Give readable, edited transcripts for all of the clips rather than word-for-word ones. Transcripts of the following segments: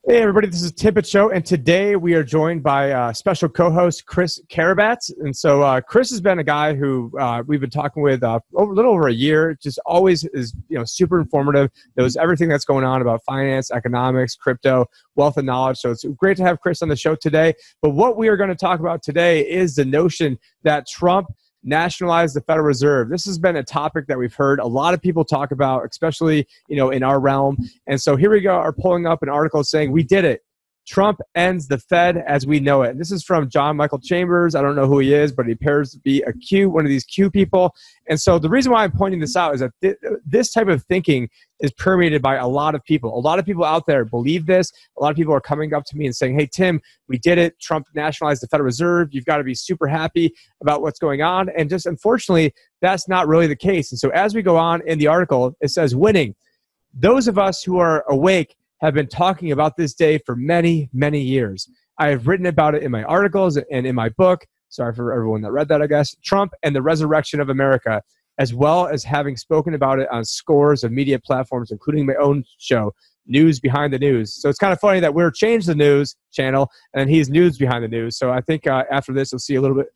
Hey everybody, this is Tim Picciott, and today we are joined by special co-host Chris Karabats. And so Chris has been a guy who we've been talking with a little over a year. Just always is super informative. Knows everything that's going on about finance, economics, crypto, wealth, and knowledge. So it's great to have Chris on the show today. But what we are going to talk about today is the notion that Trump nationalize the Federal Reserve. This has been a topic that we've heard a lot of people talk about, especially, in our realm. And so here we go, are pulling up an article saying, we did it. Trump ends the Fed as we know it. And this is from John Michael Chambers. I don't know who he is, but he appears to be one of these Q people. And so the reason why I'm pointing this out is that this type of thinking is permeated by a lot of people. A lot of people out there believe this. A lot of people are coming up to me and saying, hey, Tim, we did it. Trump nationalized the Federal Reserve. You've got to be super happy about what's going on. And just unfortunately, that's not really the case. And so as we go on in the article, it says winning. Those of us who are awake have been talking about this day for many, many years. I have written about it in my articles and in my book. Sorry for everyone that read that, I guess. Trump and the Resurrection of America, as well as having spoken about it on scores of media platforms, including my own show, News Behind the News. So it's kind of funny that we're Change the News channel and he's News Behind the News. So I think after this, you'll see a little bit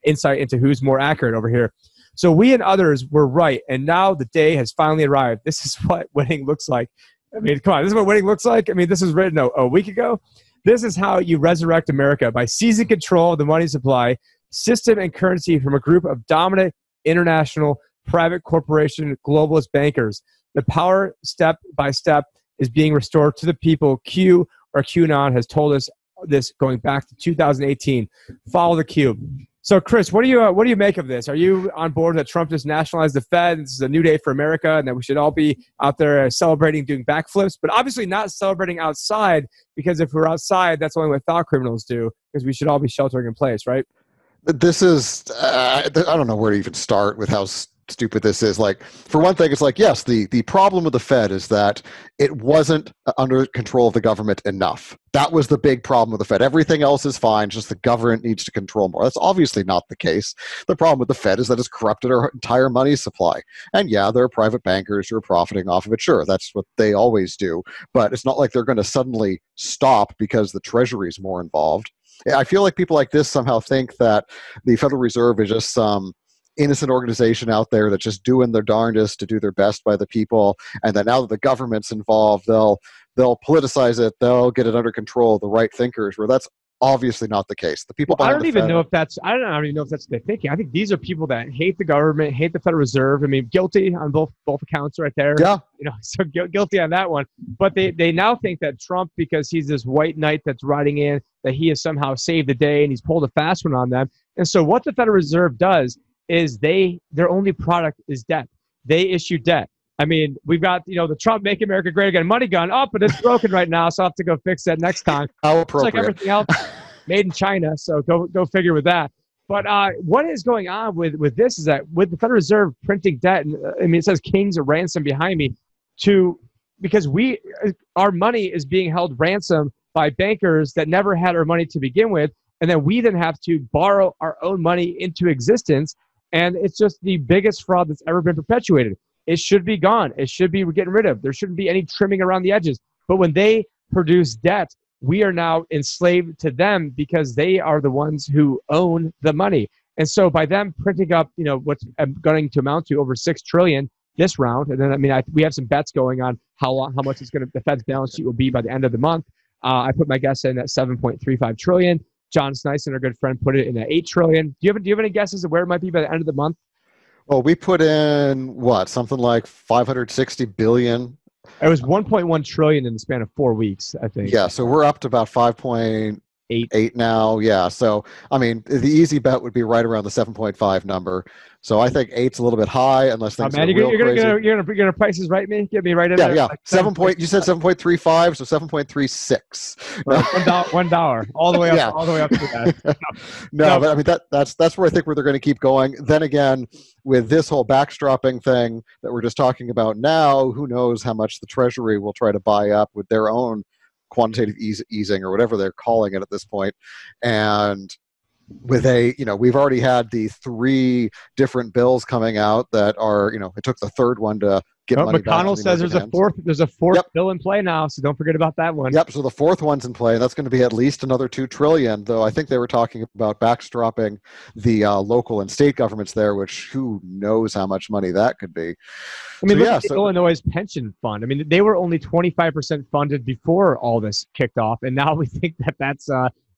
insight into who's more accurate over here. So we and others were right, and now the day has finally arrived. This is what winning looks like. I mean, come on, this is what winning looks like? I mean, this was written a week ago. This is how you resurrect America, by seizing control of the money supply, system, and currency from a group of dominant international private corporation globalist bankers. The power, step by step, is being restored to the people. Q or QAnon has told us this going back to 2018. Follow the Q. So, Chris, what do you make of this? Are you on board that Trump just nationalized the Fed? This is a new day for America, and that we should all be out there celebrating, doing backflips, but obviously not celebrating outside, because if we're outside, that's only what thought criminals do, because we should all be sheltering in place, right? This is, I don't know where to even start with how stupid this is. Like, for one thing, it's like, yes, the problem with the Fed is that it wasn't under control of the government enough. That was the big problem with the Fed. Everything else is fine, just the government needs to control more. That's obviously not the case. The problem with the Fed is that it's corrupted our entire money supply. And yeah, there are private bankers who are profiting off of it. Sure, that's what they always do. But it's not like they're going to suddenly stop because the Treasury is more involved. I feel like people like this somehow think that the Federal Reserve is just some innocent organization out there that's just doing their darndest to do their best by the people, and that now that the government's involved, they'll politicize it, they'll get it under control, the right thinkers, where that's obviously not the case. The people I don't even know if that's what they're thinking. I think these are people that hate the government, hate the Federal Reserve. I mean, guilty on both accounts right there. Yeah. So guilty on that one. But they now think that Trump, because he's this white knight that's riding in, that he has somehow saved the day and he's pulled a fast one on them. And so what the Federal Reserve does is their only product is debt. They issue debt. I mean, we've got, the Trump Make America Great Again money gun. Oh, but it's broken right now, so I'll have to go fix that next time. How appropriate. It's like everything else, made in China, so go figure with that. But what is going on with this is that with the Federal Reserve printing debt, and I mean, it says kings of ransom behind me, because our money is being held ransom by bankers that never had our money to begin with, and then we then have to borrow our own money into existence. And it's just the biggest fraud that's ever been perpetuated. It should be gone. It should be getting rid of. There shouldn't be any trimming around the edges. But when they produce debt, we are now enslaved to them because they are the ones who own the money. And so by them printing up, what's going to amount to over $6 trillion this round, and then we have some bets going on how much the Fed's balance sheet will be by the end of the month. I put my guess in at 7.35 trillion. John Sneisen, our good friend, put it in at $8 trillion. Do you have any guesses of where it might be by the end of the month? Well, we put in something like 560 billion. It was 1.1 trillion in the span of 4 weeks, I think. Yeah, so we're up to about 5.8 now. Yeah, so I mean, the easy bet would be right around the 7.5 number. So I think 8's a little bit high, unless things are real crazy. You're gonna prices right me? Get me right in there. Yeah. Like You said 7.35, so 7.36. $1 all the way up. All the way up to that. No, but I mean that's where I think they're going to keep going. Then again, with this whole backstopping thing that we're just talking about now, who knows how much the Treasury will try to buy up with their own quantitative easing or whatever they're calling it at this point. And with we've already had the 3 different bills coming out that are, it took the third one to get money back. McConnell says there's a fourth bill in play now, so don't forget about that one. Yep. So the 4th one's in play. That's going to be at least another $2 trillion. Though I think they were talking about backstopping the local and state governments there, which who knows how much money that could be. I mean, look at the Illinois pension fund. I mean, they were only 25% funded before all this kicked off, and now we think that's.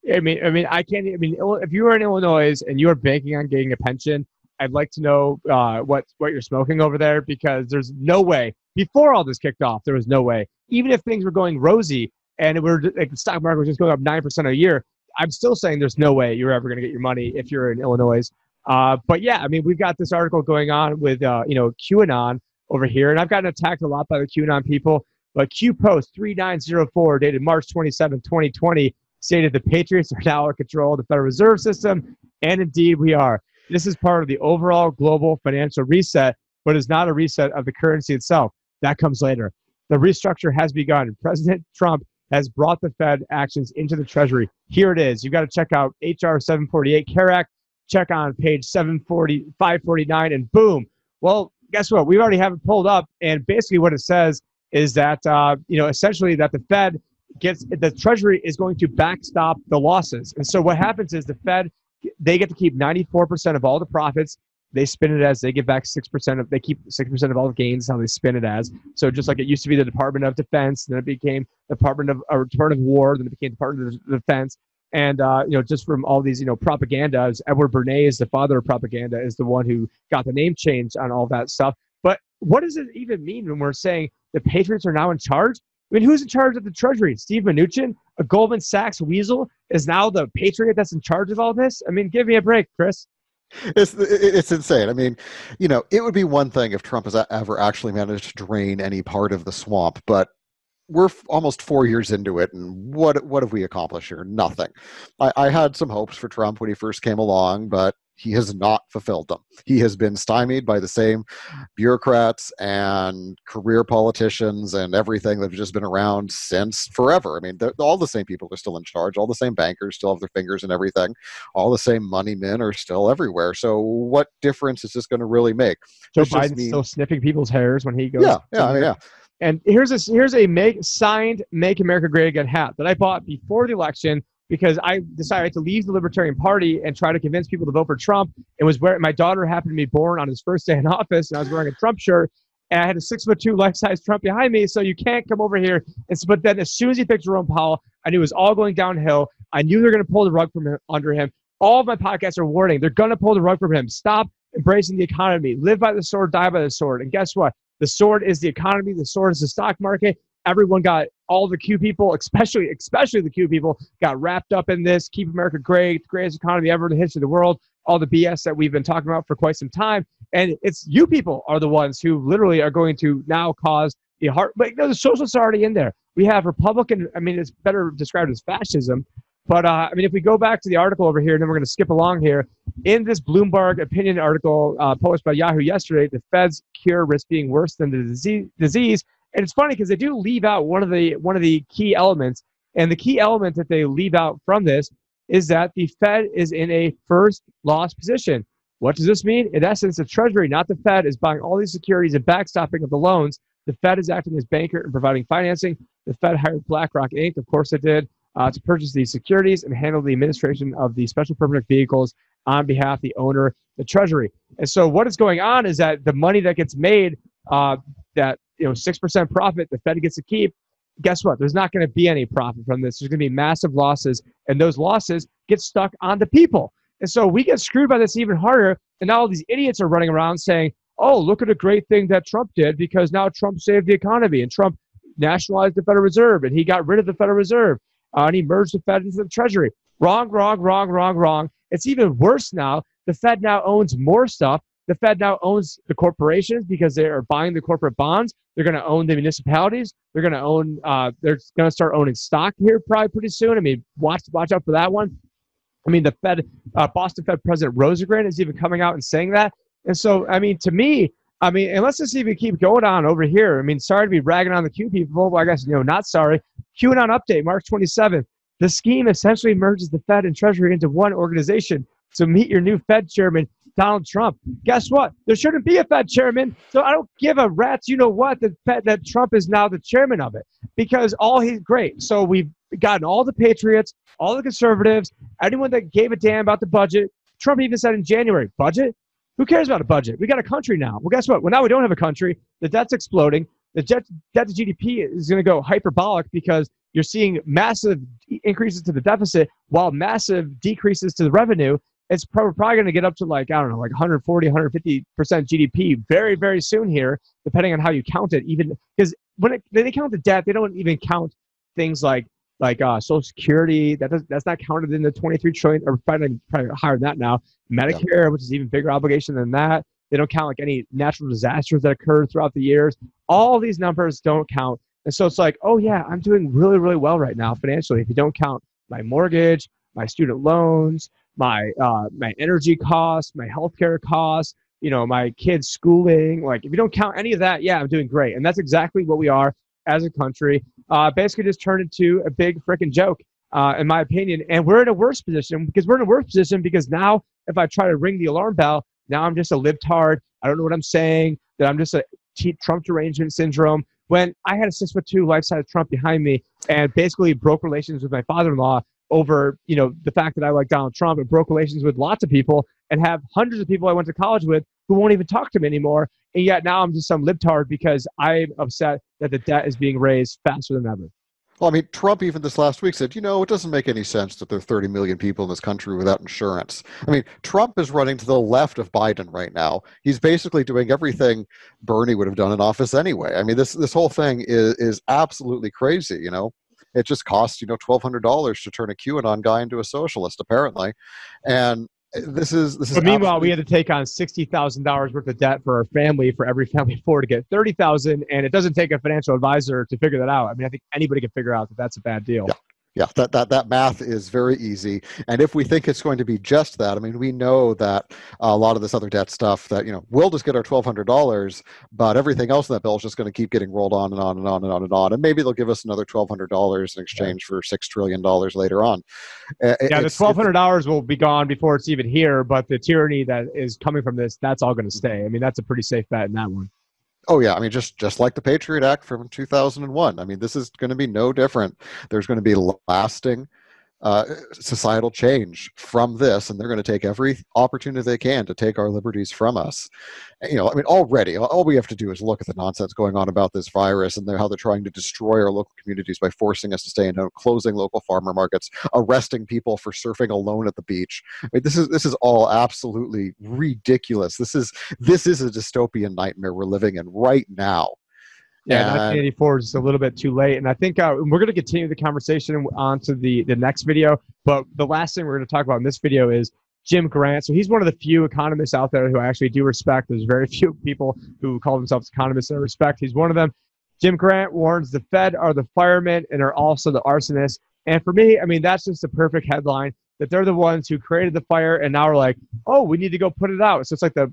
If you are in Illinois and you are banking on getting a pension, I'd like to know what you're smoking over there, because there's no way. Before all this kicked off, there was no way. Even if things were going rosy and the stock market was just going up 9% a year, I'm still saying there's no way you're ever going to get your money if you're in Illinois. But yeah, I mean, we've got this article going on with QAnon over here, and I've gotten attacked a lot by the QAnon people. But Q Post 3904, dated March 27, 2020, stated the Patriots are now in control of the Federal Reserve System, and indeed we are. This is part of the overall global financial reset, but is not a reset of the currency itself. That comes later. The restructure has begun. President Trump has brought the Fed actions into the Treasury. Here it is. You've got to check out HR 748 CARE Act. Check on page 549, and boom. Well, guess what? We already have it pulled up, and basically what it says is that, essentially that the Fed the Treasury is going to backstop the losses. And so what happens is the Fed, they get to keep 94% of all the profits. They spin it as they give back 6% they keep 6% of all the gains, how they spin it as. So just like it used to be the Department of Defense, then it became the Department of War, then it became Department of Defense. And, just from all these, propaganda, Edward Bernays, the father of propaganda, is the one who got the name changed on all that stuff. But what does it even mean when we're saying the Patriots are now in charge? I mean, who's in charge of the Treasury? Steve Mnuchin, a Goldman Sachs weasel, is now the Patriot that's in charge of all this? I mean, give me a break, Chris. It's insane. I mean, it would be one thing if Trump has ever actually managed to drain any part of the swamp, but we're almost 4 years into it, and what have we accomplished here? Nothing. I had some hopes for Trump when he first came along, but he has not fulfilled them. He has been stymied by the same bureaucrats and career politicians and everything that have just been around since forever. I mean, all the same people are still in charge. All the same bankers still have their fingers in everything. All the same money men are still everywhere. So what difference is this going to really make? Joe Biden's still sniffing people's hairs when he goes. Yeah. And here's a signed Make America Great Again hat that I bought before the election, because I decided to leave the Libertarian Party and try to convince people to vote for Trump. It was where my daughter happened to be born on his first day in office, and I was wearing a Trump shirt, and I had a 6'2" life-size Trump behind me, so you can't come over here. But then as soon as he picked Jerome Powell, I knew it was all going downhill. I knew they were going to pull the rug from under him. All of my podcasts are warning. They're going to pull the rug from him. Stop embracing the economy. Live by the sword, die by the sword. And guess what? The sword is the economy. The sword is the stock market. Everyone got, all the Q people, especially the Q people, got wrapped up in this. Keep America great, greatest economy ever in the history of the world. All the BS that we've been talking about for quite some time. And it's you people are the ones who literally are going to now cause the heart. But the socialists are already in there. We have Republican, it's better described as fascism. But, if we go back to the article over here, and then we're going to skip along here. In this Bloomberg opinion article published by Yahoo yesterday, the Fed's cure risks being worse than the disease. And it's funny because they do leave out one of the key elements. And the key element that they leave out from this is that the Fed is in a first loss position. What does this mean? In essence, the Treasury, not the Fed, is buying all these securities and backstopping of the loans. The Fed is acting as banker and providing financing. The Fed hired BlackRock Inc., of course it did, to purchase these securities and handle the administration of the special purpose vehicles on behalf of the owner, the Treasury. And so what is going on is that the money that gets made, that 6% profit the Fed gets to keep, guess what? There's not going to be any profit from this. There's going to be massive losses, and those losses get stuck on the people. And so we get screwed by this even harder, and now all these idiots are running around saying, oh, look at a great thing that Trump did, because now Trump saved the economy, and Trump nationalized the Federal Reserve, and he got rid of the Federal Reserve, and he merged the Fed into the Treasury. Wrong. It's even worse now. The Fed now owns more stuff. The Fed now owns the corporations because they are buying the corporate bonds. They're going to own the municipalities. They're going to own. They're going to start owning stock here probably pretty soon. Watch out for that one. The Fed, Boston Fed President Rosengren is even coming out and saying that. And so, to me, and let's just even keep going on over here. Sorry to be ragging on the Q people, but I guess, not sorry. QAnon update, March 27th. The scheme essentially merges the Fed and Treasury into one organization. So meet your new Fed chairman, Donald Trump. Guess what? There shouldn't be a Fed chairman. So I don't give a rat's you-know-what that Trump is now the chairman of it, because he's great. So we've gotten all the patriots, all the conservatives, anyone that gave a damn about the budget. Trump even said in January, budget? Who cares about a budget? We got a country now. Well, guess what? Well, now we don't have a country. The debt's exploding. The debt to GDP is going to go hyperbolic because you're seeing massive increases to the deficit while massive decreases to the revenue. It's probably going to get up to like 140, 150% GDP very, very soon here, depending on how you count it. Even because when they count the debt, they don't even count things like Social Security. That's not counted in the 23 trillion, or probably higher than that now. Medicare, which is even bigger obligation than that. They don't count like any natural disasters that occurred throughout the years. All these numbers don't count. And so it's like, oh yeah, I'm doing really, really well right now financially. If you don't count my mortgage, my student loans, my energy costs, my healthcare costs, my kids' schooling. Like if you don't count any of that, yeah, I'm doing great. And that's exactly what we are as a country. Basically just turned into a big freaking joke, in my opinion. And we're in a worse position because now if I try to ring the alarm bell, now I'm just a libtard. I don't know what I'm saying, that I'm just a Trump derangement syndrome. When I had a 6'2" life-size Trump behind me and basically broke relations with my father-in-law over, the fact that I like Donald Trump, and broke relations with lots of people and have hundreds of people I went to college with who won't even talk to me anymore. And yet now I'm just some libtard because I'm upset that the debt is being raised faster than ever. Well, I mean, Trump even this last week said, it doesn't make any sense that there are 30 million people in this country without insurance. I mean, Trump is running to the left of Biden right now. He's basically doing everything Bernie would have done in office anyway. I mean, this whole thing is absolutely crazy, It just costs, $1,200 to turn a QAnon guy into a socialist, apparently. And this is. But meanwhile, we had to take on $60,000 worth of debt for our family, for every family of four, to get $30,000, and it doesn't take a financial advisor to figure that out. I mean, I think anybody can figure out that that's a bad deal. Yeah, that math is very easy. And if we think it's going to be just that, I mean, we know that a lot of this other debt stuff that, we'll just get our $1,200, but everything else in that bill is just going to keep getting rolled on and on and on and on and on. And maybe they'll give us another $1,200 in exchange for $6 trillion later on. The $1,200 will be gone before it's even here, but the tyranny that is coming from this, that's all going to stay. I mean, that's a pretty safe bet in that one. Oh, yeah. I mean, just like the Patriot Act from 2001. I mean, this is going to be no different. There's going to be lasting societal change from this, and they're going to take every opportunity they can to take our liberties from us. I mean, already, all we have to do is look at the nonsense going on about this virus and how they're trying to destroy our local communities by forcing us to stay in home, closing local farmer markets, arresting people for surfing alone at the beach. I mean, this is all absolutely ridiculous. This is a dystopian nightmare we're living in right now. Yeah, 1984 is a little bit too late. And I think we're going to continue the conversation on to the next video. But the last thing we're going to talk about in this video is Jim Grant. So he's one of the few economists out there who I actually do respect. There's very few people who call themselves economists that I respect. He's one of them. Jim Grant warns the Fed are the firemen and are also the arsonists. And for me, I mean, that's just the perfect headline, that they're the ones who created the fire and now we're like, oh, we need to go put it out. So it's like the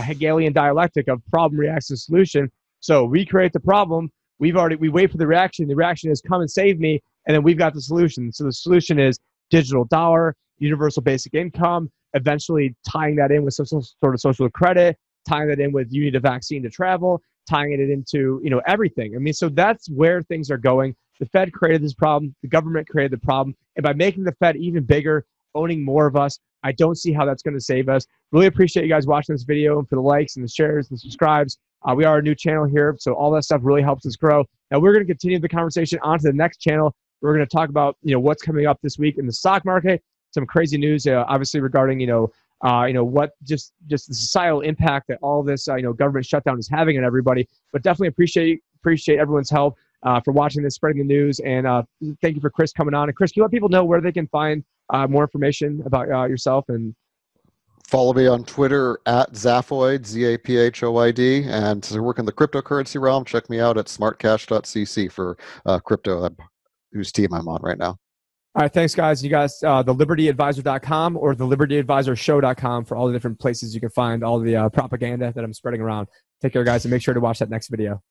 Hegelian dialectic of problem, reaction, solution. So we create the problem. We wait for the reaction. The reaction is come and save me. And then we've got the solution. So the solution is digital dollar, universal basic income, eventually tying that in with some sort of social credit, tying that in with you need a vaccine to travel, tying it into, everything. I mean, so that's where things are going. The Fed created this problem. The government created the problem. And by making the Fed even bigger, owning more of us, I don't see how that's going to save us. Really appreciate you guys watching this video, and for the likes and the shares and the subscribes. We are a new channel here, so all that stuff really helps us grow. Now we're going to continue the conversation on to the next channel. We're going to talk about what's coming up this week in the stock market, some crazy news, obviously regarding what just the societal impact that all this government shutdown is having on everybody. But definitely appreciate everyone's help for watching this, spreading the news, and thank you for Chris coming on. And Chris, can you let people know where they can find more information about yourself? And follow me on Twitter at Zaphoid, Zaphoid, and to work in the cryptocurrency realm, check me out at smartcash.cc for crypto, whose team I'm on right now. All right, thanks, guys. You guys, thelibertyadvisor.com or thelibertyadvisorshow.com for all the different places you can find all the propaganda that I'm spreading around. Take care, guys, and make sure to watch that next video.